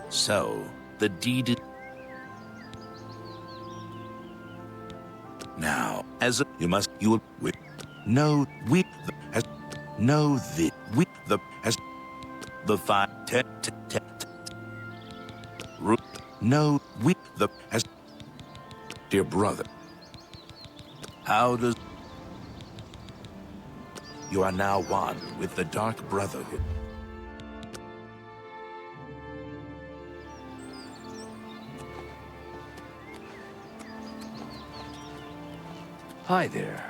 So, the deed is... Now, as a... You must... You will... With... No, we... The... As... No, the... We... The... As... The... Five... Ten... Ten... No, we... The... As... Dear brother. How does... You are now one with the Dark Brotherhood. Hi there.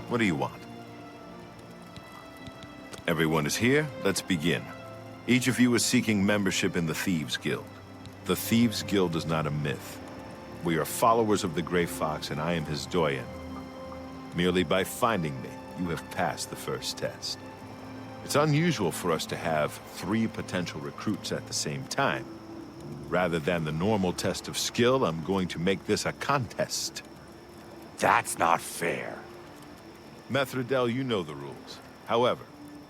What do you want? Everyone is here. Let's begin. Each of you is seeking membership in the Thieves Guild. The Thieves Guild is not a myth. We are followers of the Grey Fox, and I am his doyen. Merely by finding me, you have passed the first test. It's unusual for us to have 3 potential recruits at the same time. Rather than the normal test of skill, I'm going to make this a contest. That's not fair. Methredel, you know the rules. However,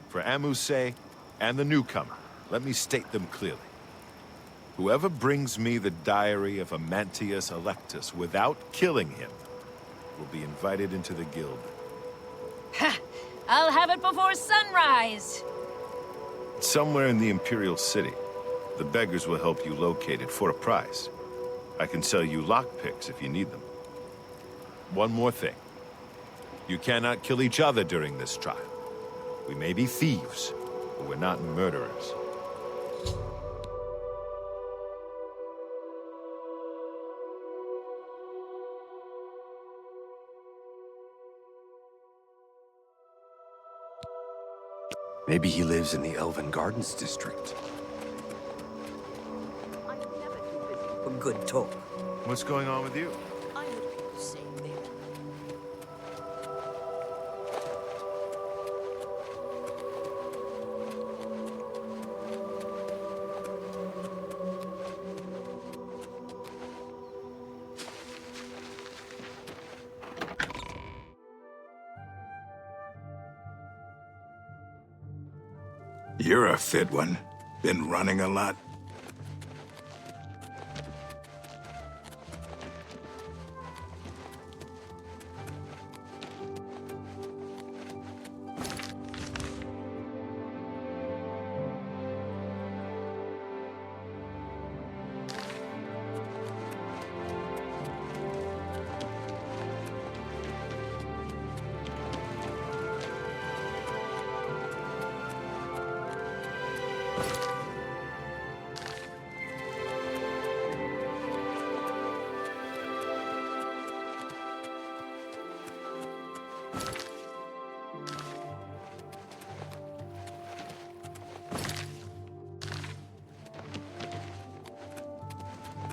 for Amuse and the newcomer, let me state them clearly. Whoever brings me the diary of Amantius Electus without killing him will be invited into the guild. Ha! I'll have it before sunrise! Somewhere in the Imperial City. The beggars will help you locate it for a price. I can sell you lockpicks if you need them. One more thing. You cannot kill each other during this trial. We may be thieves, but we're not murderers. Maybe he lives in the Elven Gardens district. I'm never too busy for good talk. What's going on with you? I would feel the same thing. You're a fit one. Been running a lot?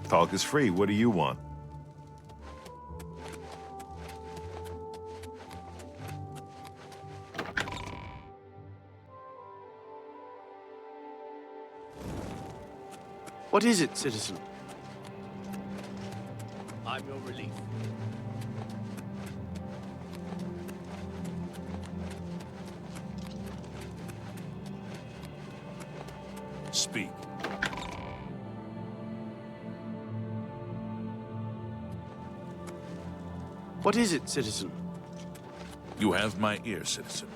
Talk is free. What do you want? What is it, citizen? I'm your relief. Speak. What is it, citizen? You have my ear, citizen.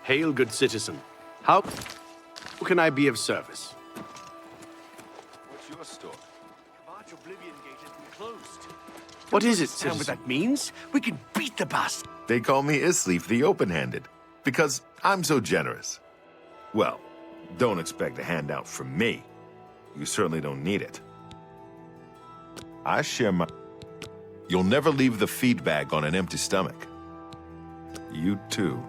Hail, good citizen. How can I be of service? What's your story? Oblivion gate has been closed. What is it, Understand what citizen? that means? We can beat the bastard. They call me Isleaf the Open-Handed, because I'm so generous. Well, don't expect a handout from me. You certainly don't need it. I share my... You'll never leave the feed bag on an empty stomach. You too.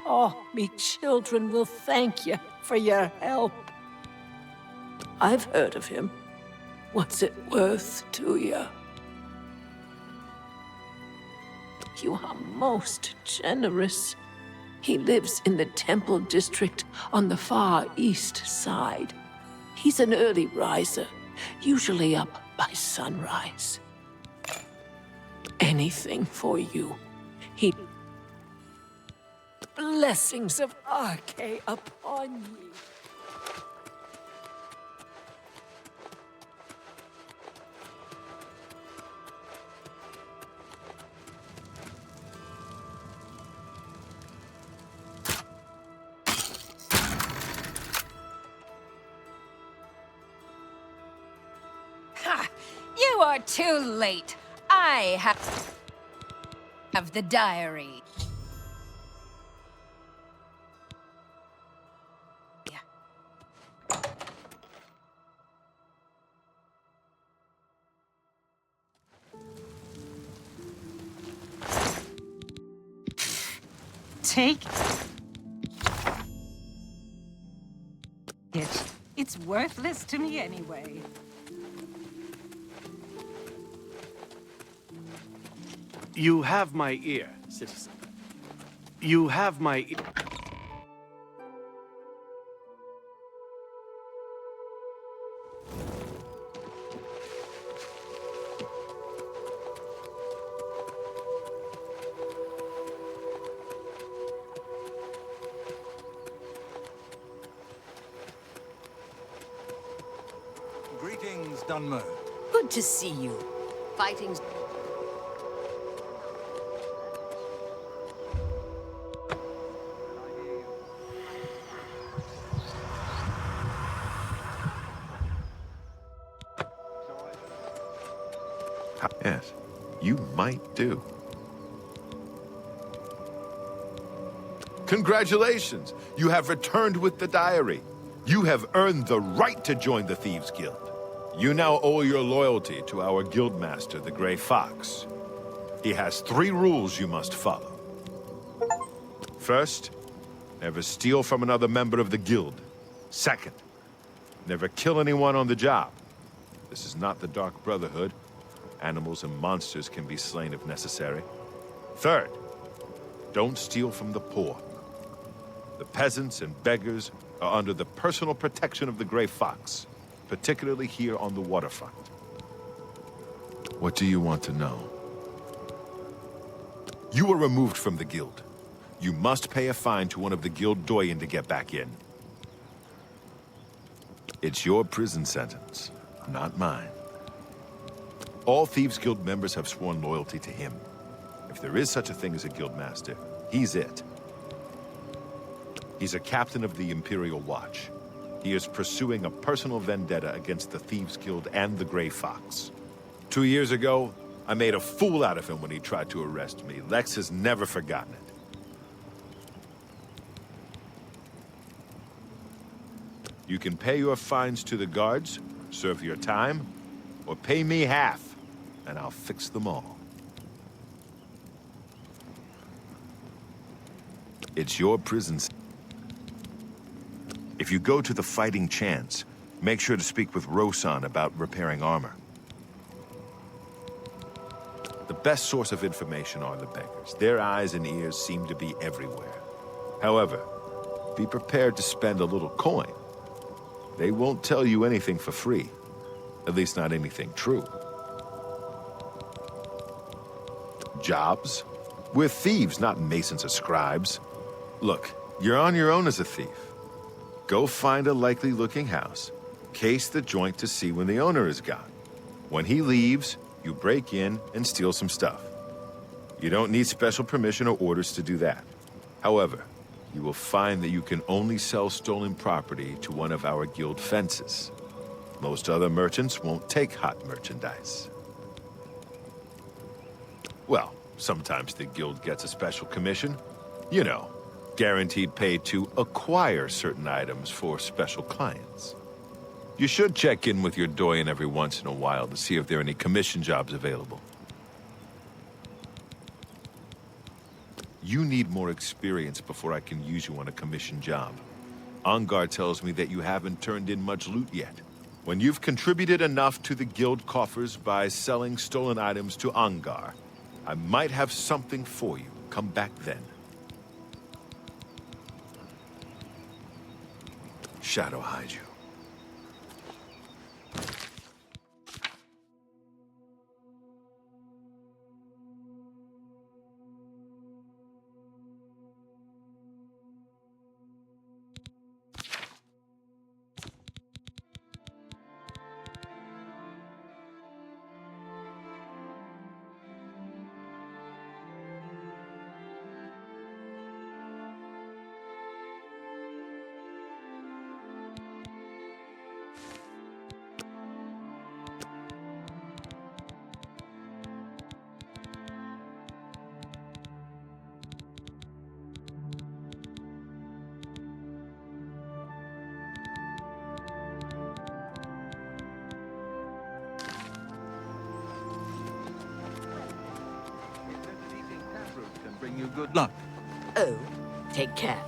Oh, me children will thank you for your help. I've heard of him. What's it worth to you? You are most generous. He lives in the Temple District on the far east side. He's an early riser, usually up by sunrise. Anything for you. He... Blessings of RK upon you. Ha! You are too late. I have the diary. Take it. It's worthless to me anyway. You have my ear, citizen. You have my ear. Greetings, Dunmo. Good to see you. Fighting's... Yes, you might do. Congratulations! You have returned with the diary. You have earned the right to join the Thieves Guild. You now owe your loyalty to our guildmaster, the Grey Fox. He has 3 rules you must follow. First, never steal from another member of the guild. Second, never kill anyone on the job. This is not the Dark Brotherhood. Animals and monsters can be slain if necessary. Third, don't steal from the poor. The peasants and beggars are under the personal protection of the Grey Fox, particularly here on the waterfront. What do you want to know? You were removed from the guild. You must pay a fine to one of the guild doyen to get back in. It's your prison sentence, not mine. All Thieves Guild members have sworn loyalty to him. If there is such a thing as a guildmaster, he's it. He's a captain of the Imperial Watch. He is pursuing a personal vendetta against the Thieves Guild and the Grey Fox. 2 years ago, I made a fool out of him when he tried to arrest me. Lex has never forgotten it. You can pay your fines to the guards, serve your time, or pay me half, and I'll fix them all. It's your prison. If you go to the Fighting Chance, make sure to speak with Rosan about repairing armor. The best source of information are the beggars. Their eyes and ears seem to be everywhere. However, be prepared to spend a little coin. They won't tell you anything for free. At least not anything true. Jobs? We're thieves, not masons or scribes. Look, you're on your own as a thief. Go find a likely-looking house, case the joint to see when the owner is gone. When he leaves, you break in and steal some stuff. You don't need special permission or orders to do that. However, you will find that you can only sell stolen property to one of our guild fences. Most other merchants won't take hot merchandise. Well, sometimes the guild gets a special commission. You know, guaranteed pay to acquire certain items for special clients. You should check in with your doyen every once in a while to see if there are any commission jobs available. You need more experience before I can use you on a commission job. Angar tells me that you haven't turned in much loot yet. When you've contributed enough to the guild coffers by selling stolen items to Angar, I might have something for you. Come back then. Shadow hide you. Bring you good luck. Oh, take care.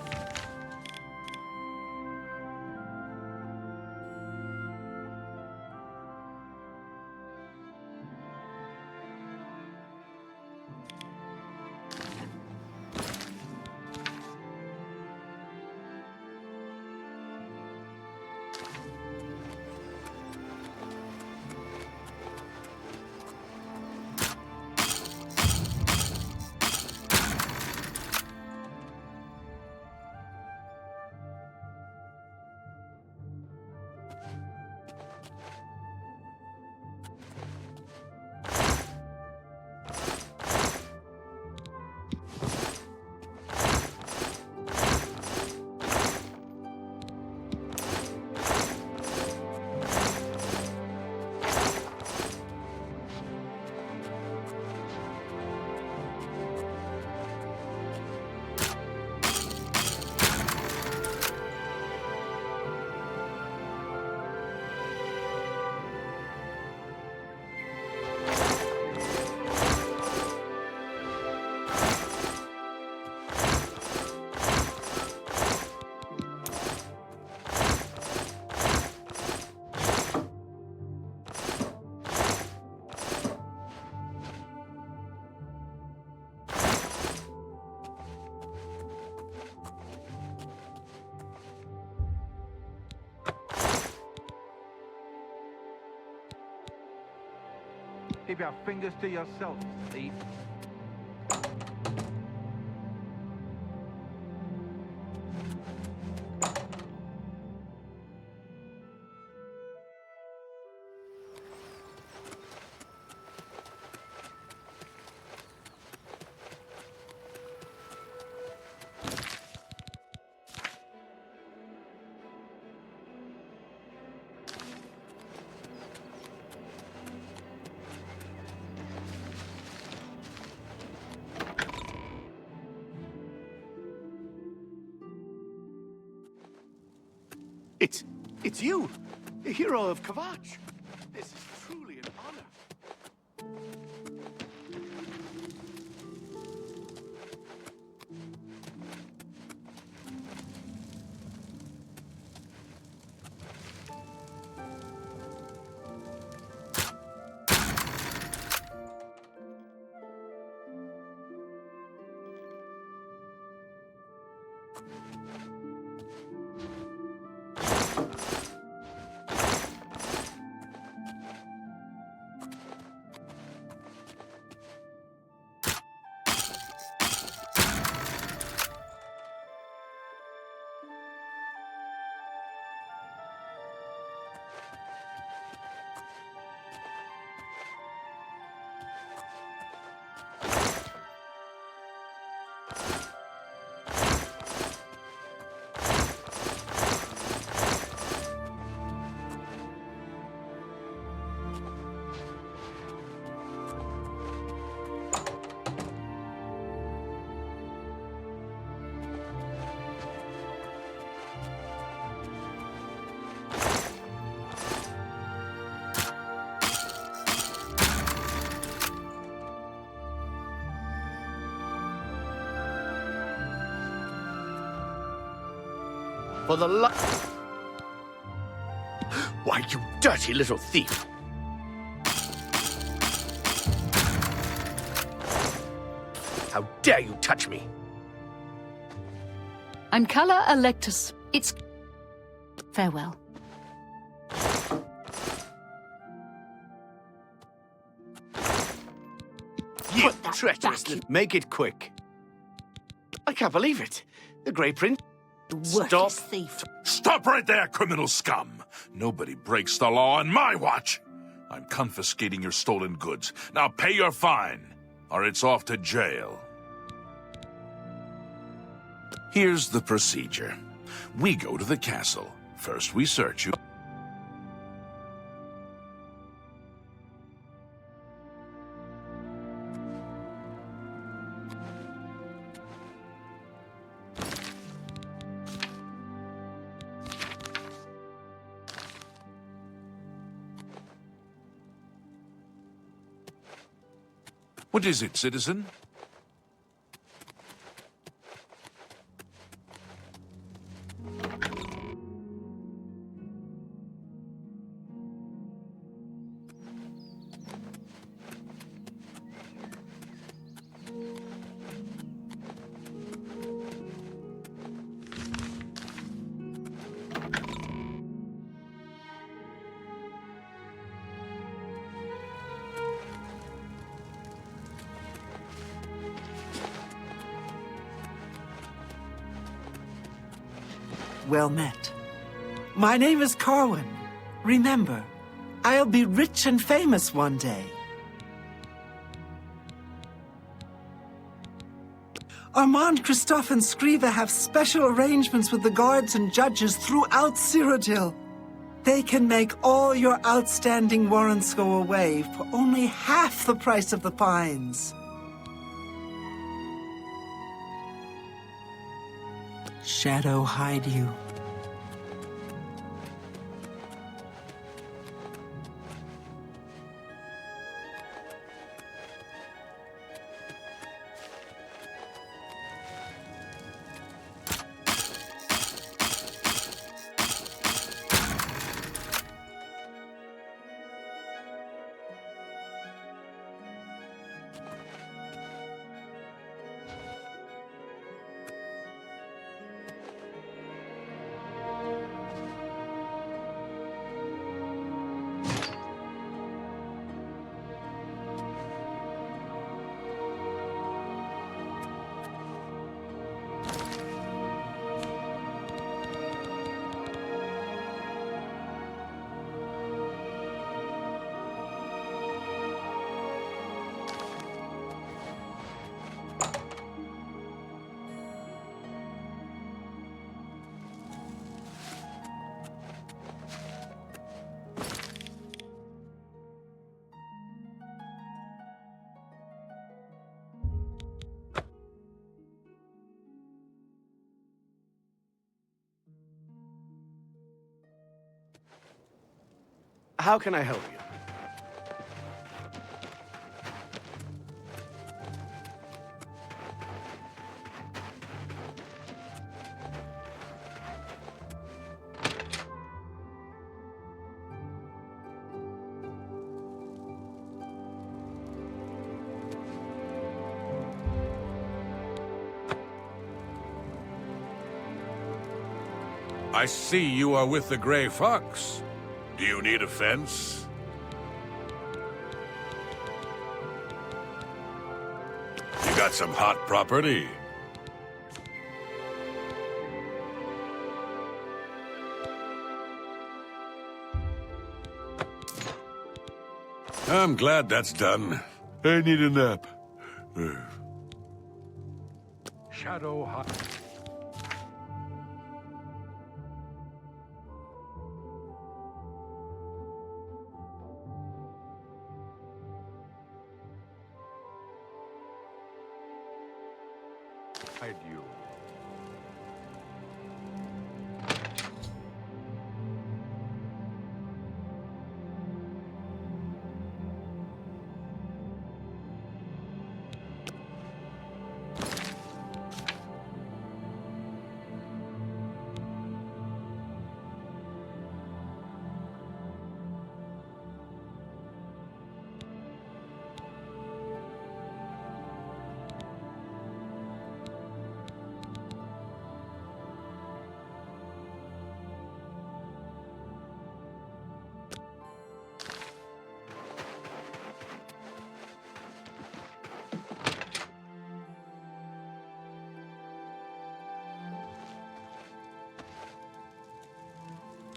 Keep your fingers to yourself, thief. It's you, the hero of Kavach. This is truly an honor. For the Why, you dirty little thief! How dare you touch me? I'm Calla Electus. It's... Farewell. You Put that treacherous back, little... Make it quick. I can't believe it. The Grey Prince... Worthless thief. Stop right there, criminal scum! Nobody breaks the law on my watch! I'm confiscating your stolen goods. Now pay your fine, or it's off to jail. Here's the procedure. We go to the castle. First we search you. What is it, citizen? Well met. My name is Carwin. Remember, I'll be rich and famous one day. Armand, Christophe, and Scriva have special arrangements with the guards and judges throughout Cyrodiil. They can make all your outstanding warrants go away for only half the price of the fines. Shadow hide you. How can I help you? I see you are with the Gray Fox. Do you need a fence? You got some hot property? I'm glad that's done. I need a nap. Shadow hot. Hide you.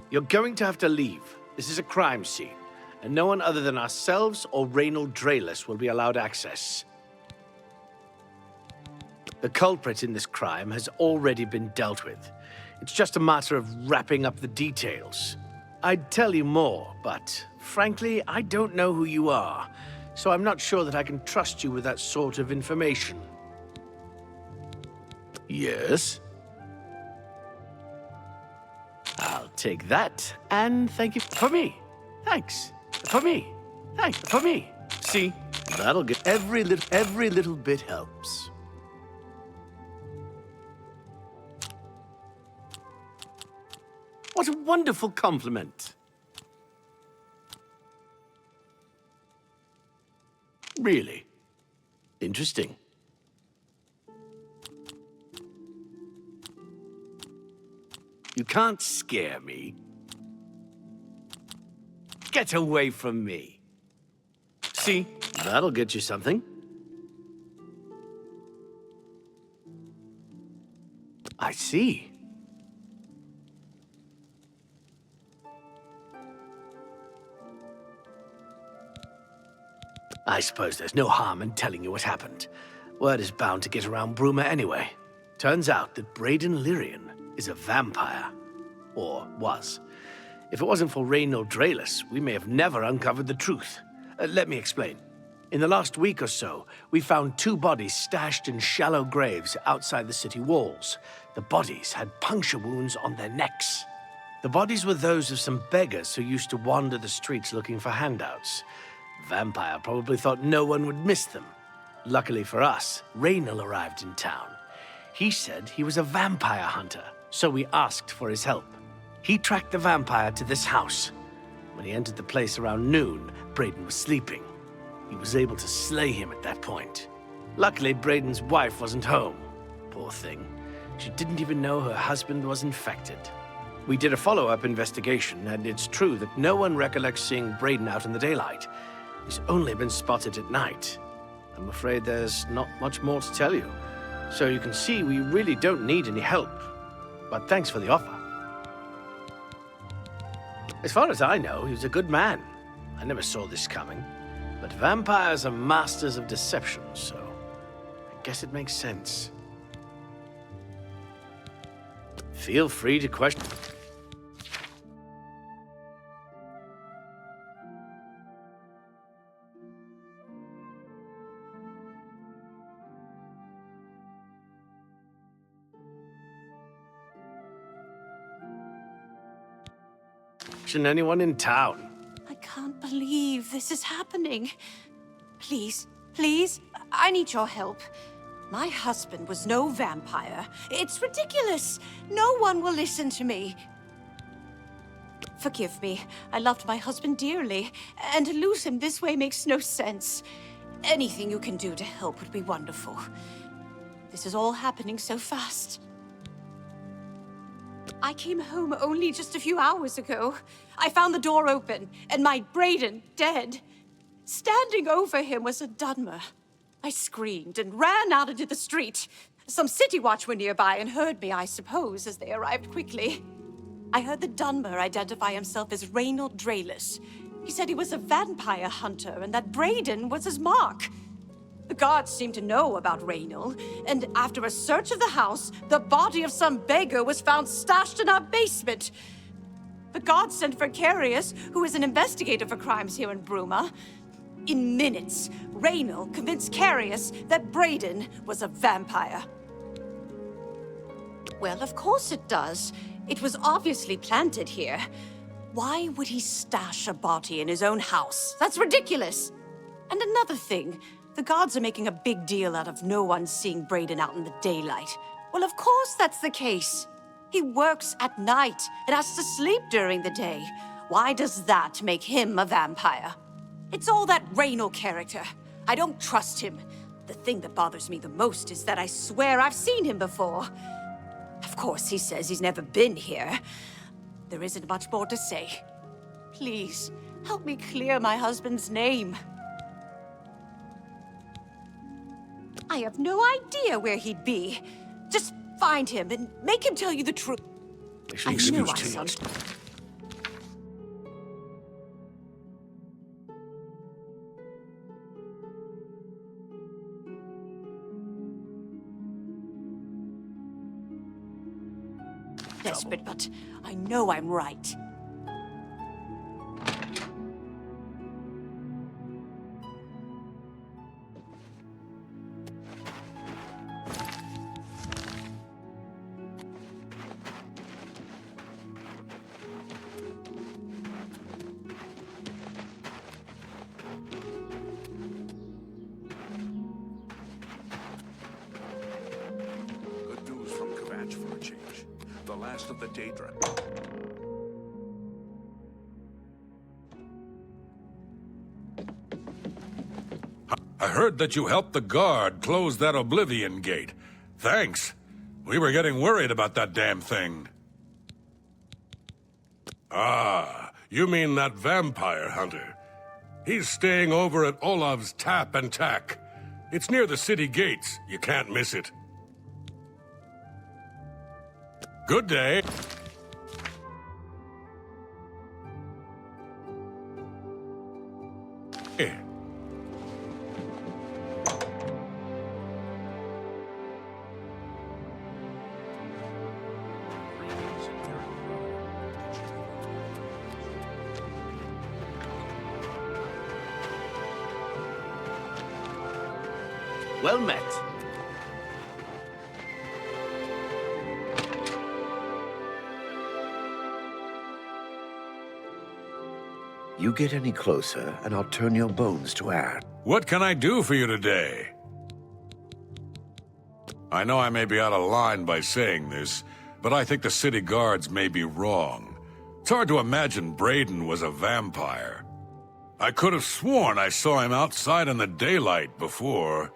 You're going to have to leave. This is a crime scene, and no one other than ourselves or Raynald Drayless will be allowed access. The culprit in this crime has already been dealt with. It's just a matter of wrapping up the details. I'd tell you more, but frankly, I don't know who you are, so I'm not sure that I can trust you with that sort of information. Yes? I'll take that, and thank you for me. Thanks. For me. Thanks. For me. See, that'll get every little bit helps. What a wonderful compliment. Really? Interesting. You can't scare me. Get away from me. See, that'll get you something. I see. I suppose there's no harm in telling you what happened. Word is bound to get around Bruma anyway. Turns out that Braden Lyrian is a vampire. Or was. If it wasn't for Raynald Drayless, we may have never uncovered the truth. Let me explain. In the last week or so, we found 2 bodies stashed in shallow graves outside the city walls. The bodies had puncture wounds on their necks. The bodies were those of some beggars who used to wander the streets looking for handouts. Vampire probably thought no one would miss them. Luckily for us, Raynald arrived in town. He said he was a vampire hunter, so we asked for his help. He tracked the vampire to this house. When he entered the place around noon, Braden was sleeping. He was able to slay him at that point. Luckily, Braden's wife wasn't home. Poor thing. She didn't even know her husband was infected. We did a follow-up investigation, and it's true that no one recollects seeing Braden out in the daylight. He's only been spotted at night. I'm afraid there's not much more to tell you. So you can see we really don't need any help. But thanks for the offer. As far as I know, he was a good man. I never saw this coming. But vampires are masters of deception, so I guess it makes sense. Feel free to question. Anyone in town? I can't believe this is happening. Please, please, I need your help. My husband was no vampire. It's ridiculous. No one will listen to me. Forgive me. I loved my husband dearly, and to lose him this way makes no sense. Anything you can do to help would be wonderful. This is all happening so fast. I came home only just a few hours ago. I found the door open, and my Braden dead. Standing over him was a Dunmer. I screamed and ran out into the street. Some city watch were nearby and heard me, I suppose, as they arrived quickly. I heard the Dunmer identify himself as Reynold Drayless. He said he was a vampire hunter and that Braden was his mark. The guards seemed to know about Reynold, and after a search of the house, the body of some beggar was found stashed in our basement. The guards sent for Carius, who is an investigator for crimes here in Bruma. In minutes, Reynold convinced Carius that Braden was a vampire. Well, of course it does. It was obviously planted here. Why would he stash a body in his own house? That's ridiculous. And another thing, the guards are making a big deal out of no one seeing Braden out in the daylight. Well, of course that's the case. He works at night and has to sleep during the day. Why does that make him a vampire? It's all that Reynold character. I don't trust him. The thing that bothers me the most is that I swear I've seen him before. Of course, he says he's never been here. There isn't much more to say. Please, help me clear my husband's name. I have no idea where he'd be. Just find him and make him tell you the truth. I knew I saw him. Desperate, but I know I'm right. Good news from Kbps for a change. The last of the Daedra. I heard that you helped the guard close that Oblivion gate. Thanks. We were getting worried about that damn thing. Ah, you mean that vampire hunter. He's staying over at Olav's Tap and Tack. It's near the city gates. You can't miss it. Good day. Here. Well met. You get any closer, and I'll turn your bones to ash. What can I do for you today? I know I may be out of line by saying this, but I think the city guards may be wrong. It's hard to imagine Braden was a vampire. I could have sworn I saw him outside in the daylight before.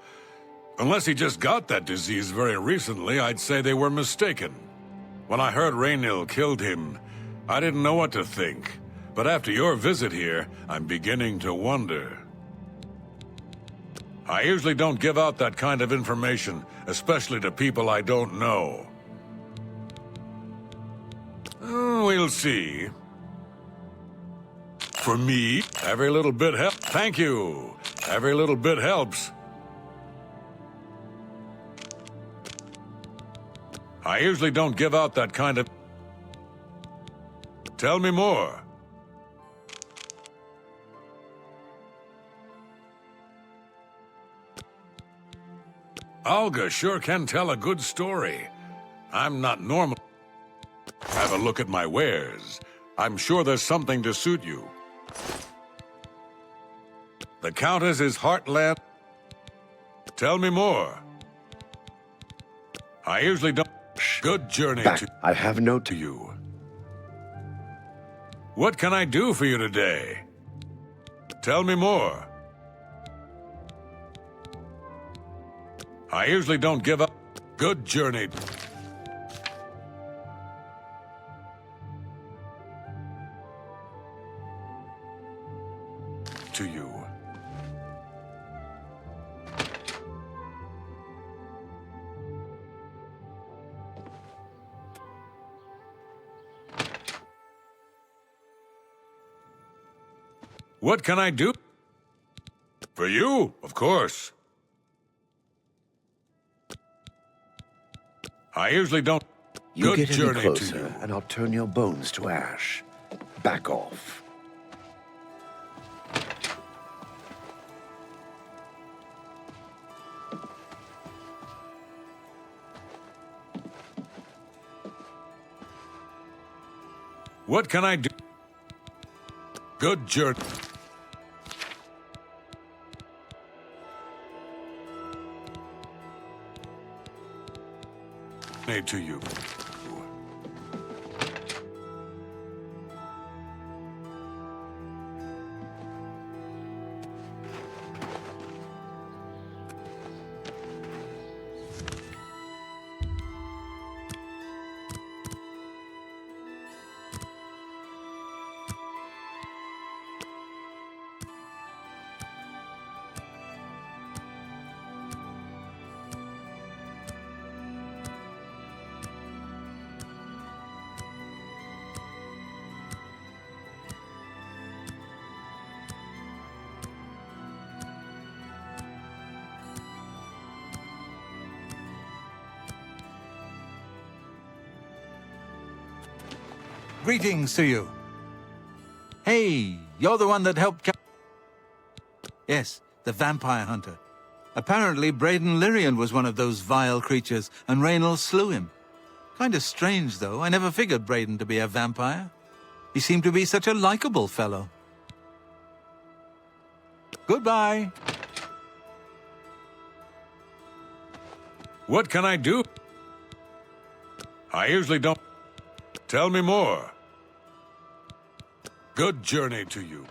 Unless he just got that disease very recently, I'd say they were mistaken. When I heard Reynold killed him, I didn't know what to think. But after your visit here, I'm beginning to wonder. I usually don't give out that kind of information, especially to people I don't know. Oh, we'll see. For me, every little bit helps. Thank you. Every little bit helps. I usually don't give out that kind of... Tell me more. Olga sure can tell a good story. I'm not normal. Have a look at my wares. I'm sure there's something to suit you. The Countess is Heartland. Tell me more. I usually don't. Good journey Back. to I have no to you. What can I do for you today? Tell me more. I usually don't give up. Good journey. To you. What can I do? For you, of course. I usually don't. You Good get any journey to closer, you. and I'll turn your bones to ash. Back off. What can I do? Good journey. To you. Greetings to you. Hey, you're the one that helped Yes, the vampire hunter. Apparently, Braden Lyrian was one of those vile creatures, and Reynolds slew him. Kinda strange, though. I never figured Braden to be a vampire. He seemed to be such a likable fellow. Goodbye. What can I do? I usually don't. Tell me more. Good journey to you.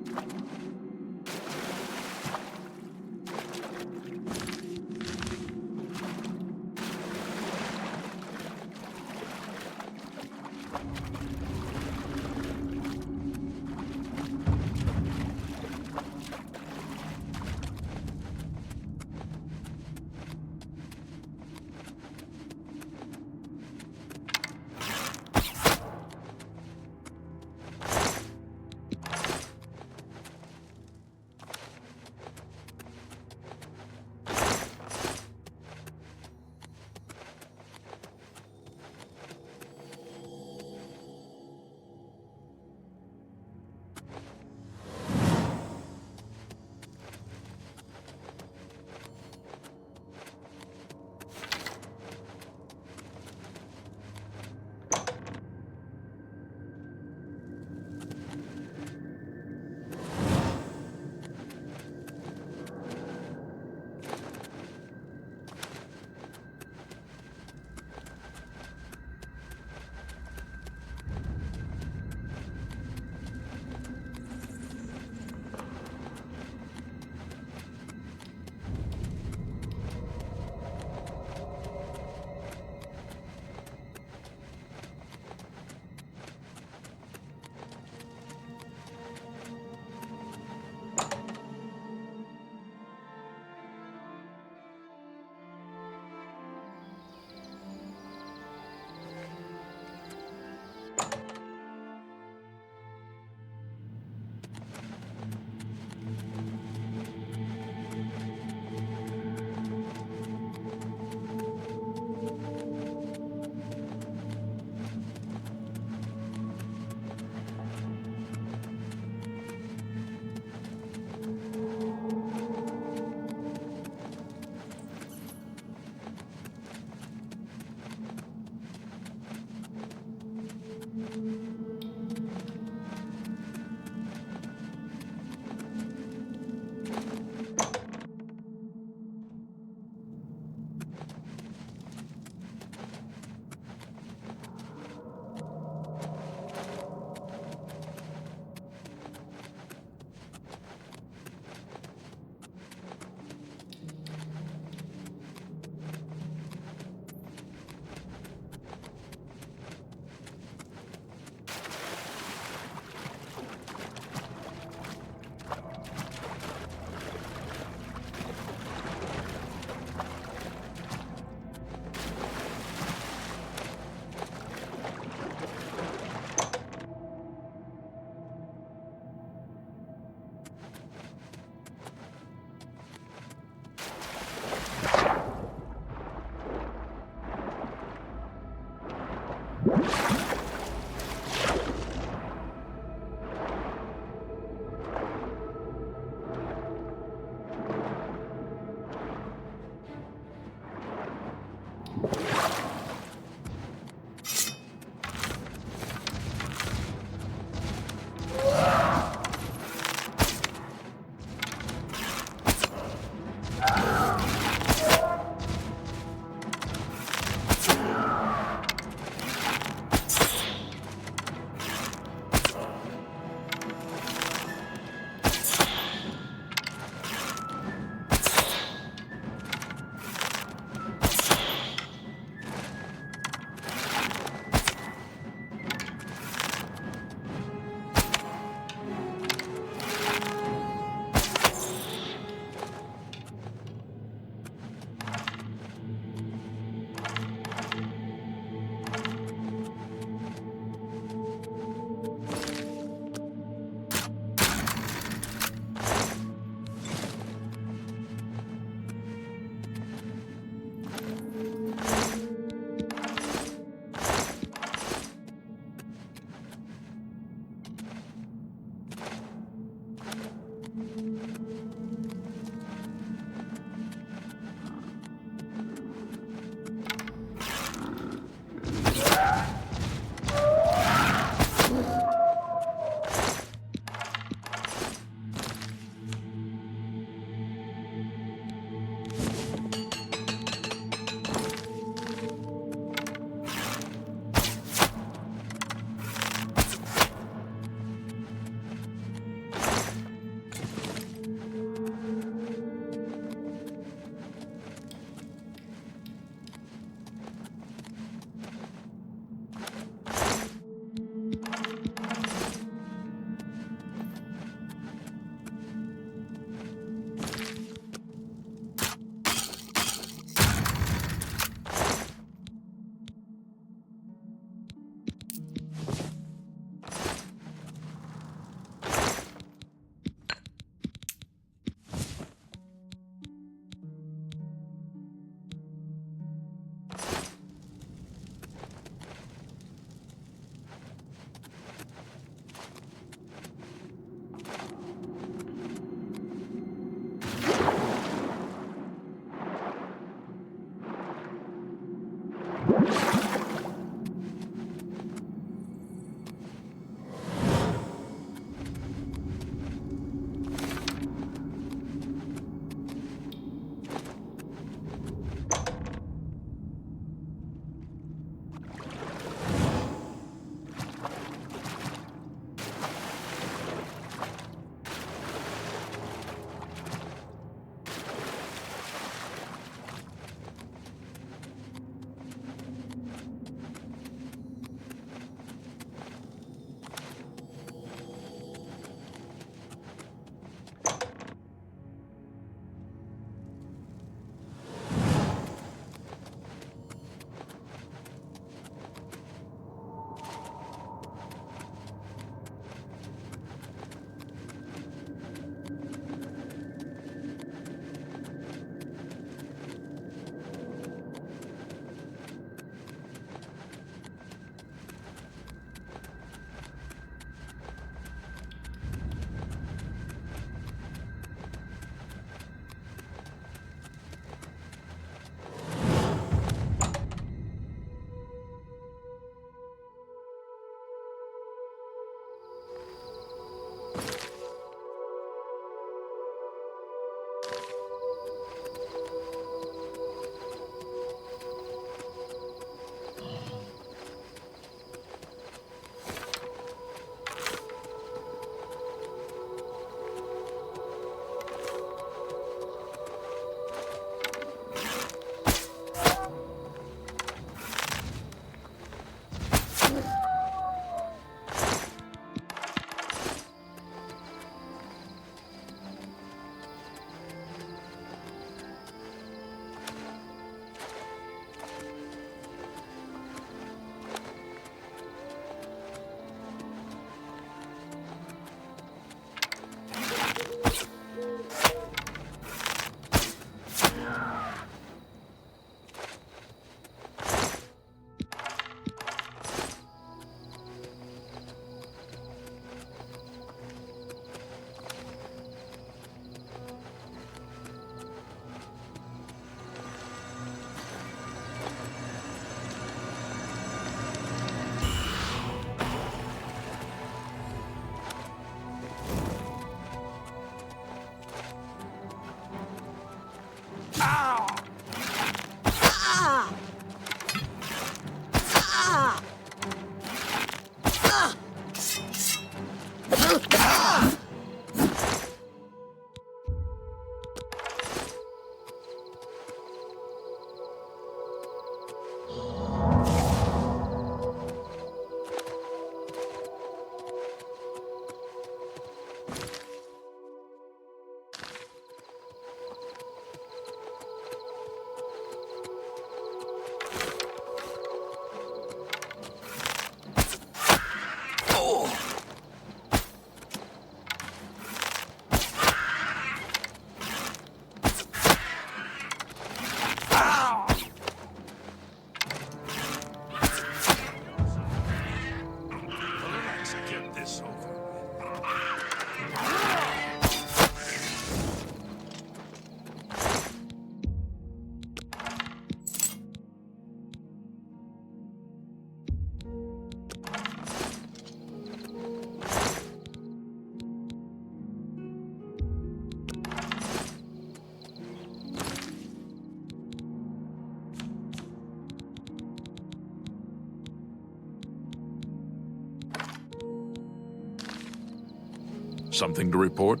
Something to report?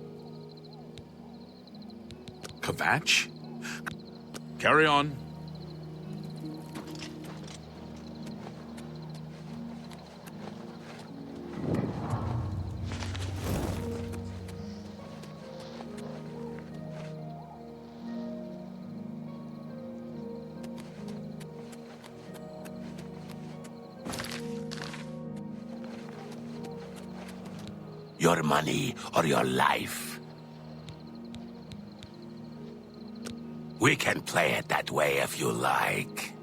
Kvatch? Carry on. Your money or your life. We can play it that way if you like.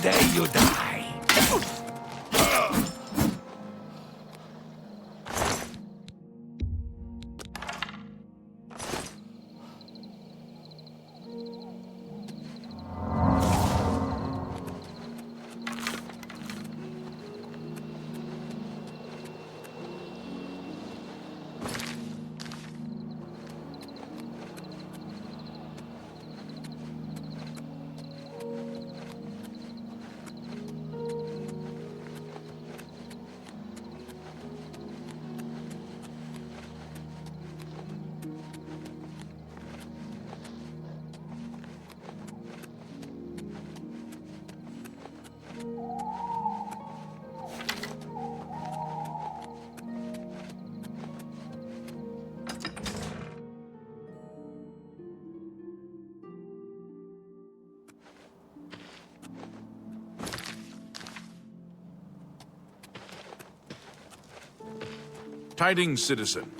Today you die. Tidings, citizen.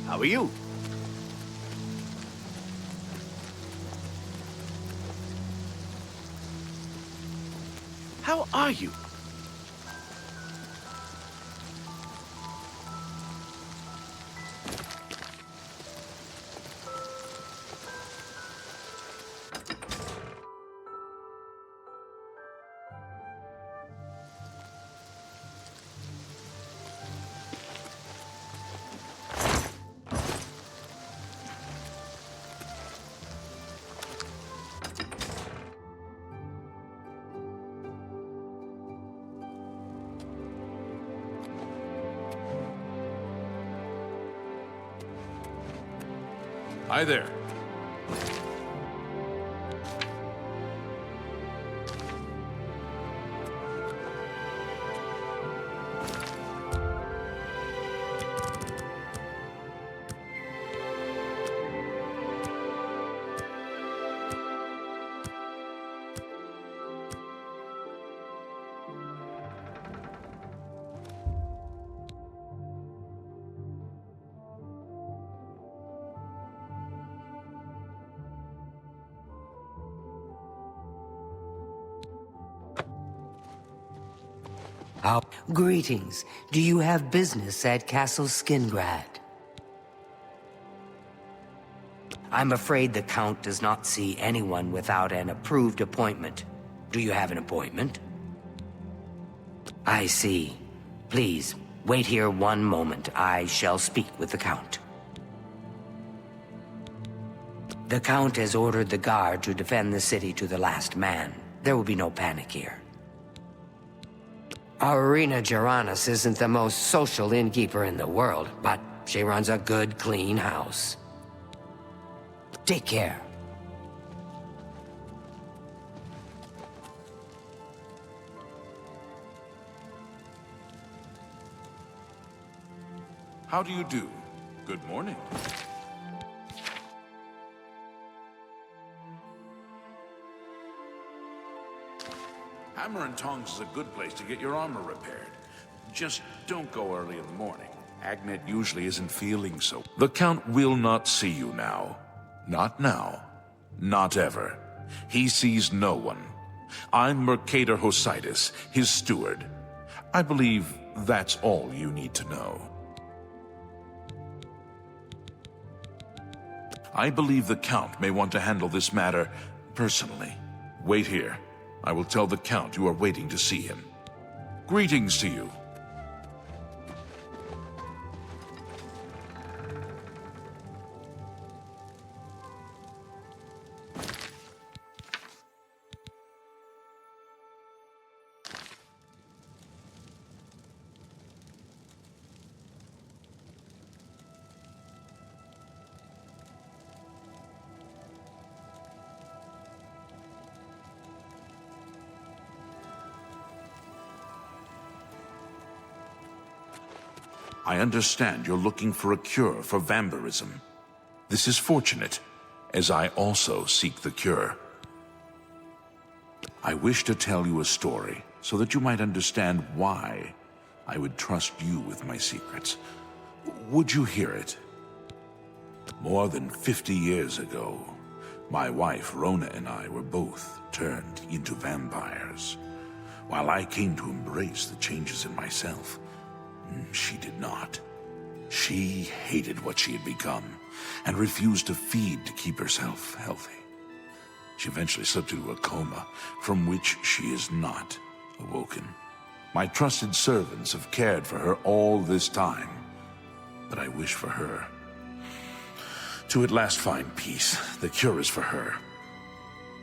How are you? How are you? Hi there. Greetings. Do you have business at Castle Skingrad? I'm afraid the Count does not see anyone without an approved appointment. Do you have an appointment? I see. Please, wait here one moment. I shall speak with the Count. The Count has ordered the guard to defend the city to the last man. There will be no panic here. Irina Geranus isn't the most social innkeeper in the world, but she runs a good, clean house. Take care. How do you do? Good morning. Hammer and Tongs is a good place to get your armor repaired. Just don't go early in the morning. Agnet usually isn't feeling so. The Count will not see you now. Not now. Not ever. He sees no one. I'm Mercator Hositis, his steward. I believe that's all you need to know. I believe the Count may want to handle this matter personally. Wait here. I will tell the Count you are waiting to see him. Greetings to you. I understand you're looking for a cure for vampirism. This is fortunate, as I also seek the cure. I wish to tell you a story so that you might understand why I would trust you with my secrets. Would you hear it? More than 50 years ago, my wife Rona and I were both turned into vampires. While I came to embrace the changes in myself, she did not. She hated what she had become and refused to feed to keep herself healthy. She eventually slipped into a coma from which she is not awoken. My trusted servants have cared for her all this time, but I wish for her to at last find peace. The cure is for her.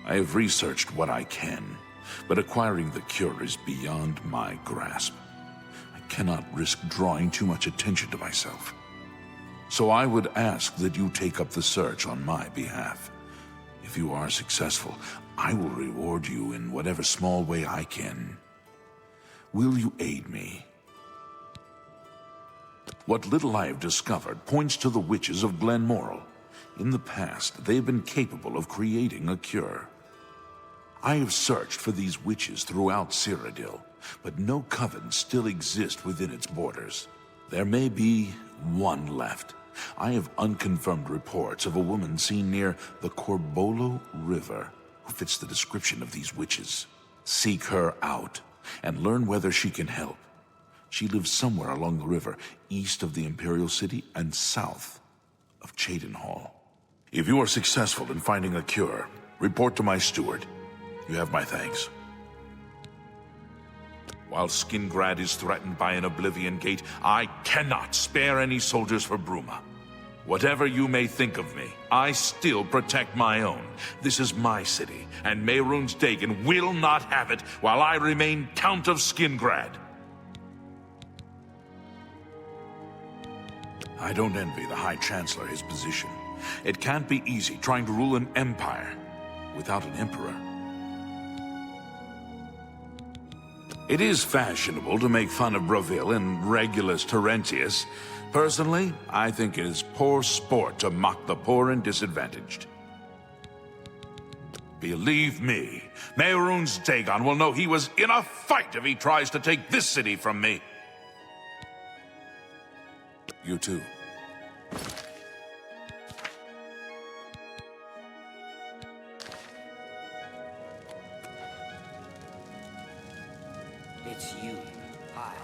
I have researched what I can, but acquiring the cure is beyond my grasp. Cannot risk drawing too much attention to myself. So I would ask that you take up the search on my behalf. If you are successful, I will reward you in whatever small way I can. Will you aid me? What little I have discovered points to the witches of Glenmoral. In the past, they have been capable of creating a cure. I have searched for these witches throughout Cyrodiil, but no coven still exists within its borders. There may be one left. I have unconfirmed reports of a woman seen near the Corbolo River who fits the description of these witches. Seek her out and learn whether she can help. She lives somewhere along the river, east of the Imperial City and south of Cheydinhal. If you are successful in finding a cure, report to my steward. You have my thanks. While Skingrad is threatened by an Oblivion gate, I cannot spare any soldiers for Bruma. Whatever you may think of me, I still protect my own. This is my city, and Mehrunes Dagon will not have it while I remain Count of Skingrad. I don't envy the High Chancellor his position. It can't be easy trying to rule an empire without an emperor. It is fashionable to make fun of Bravil and Regulus Terentius. Personally, I think it is poor sport to mock the poor and disadvantaged. Believe me, Mehrunes Dagon will know he was in a fight if he tries to take this city from me. You too. It's you. Hi.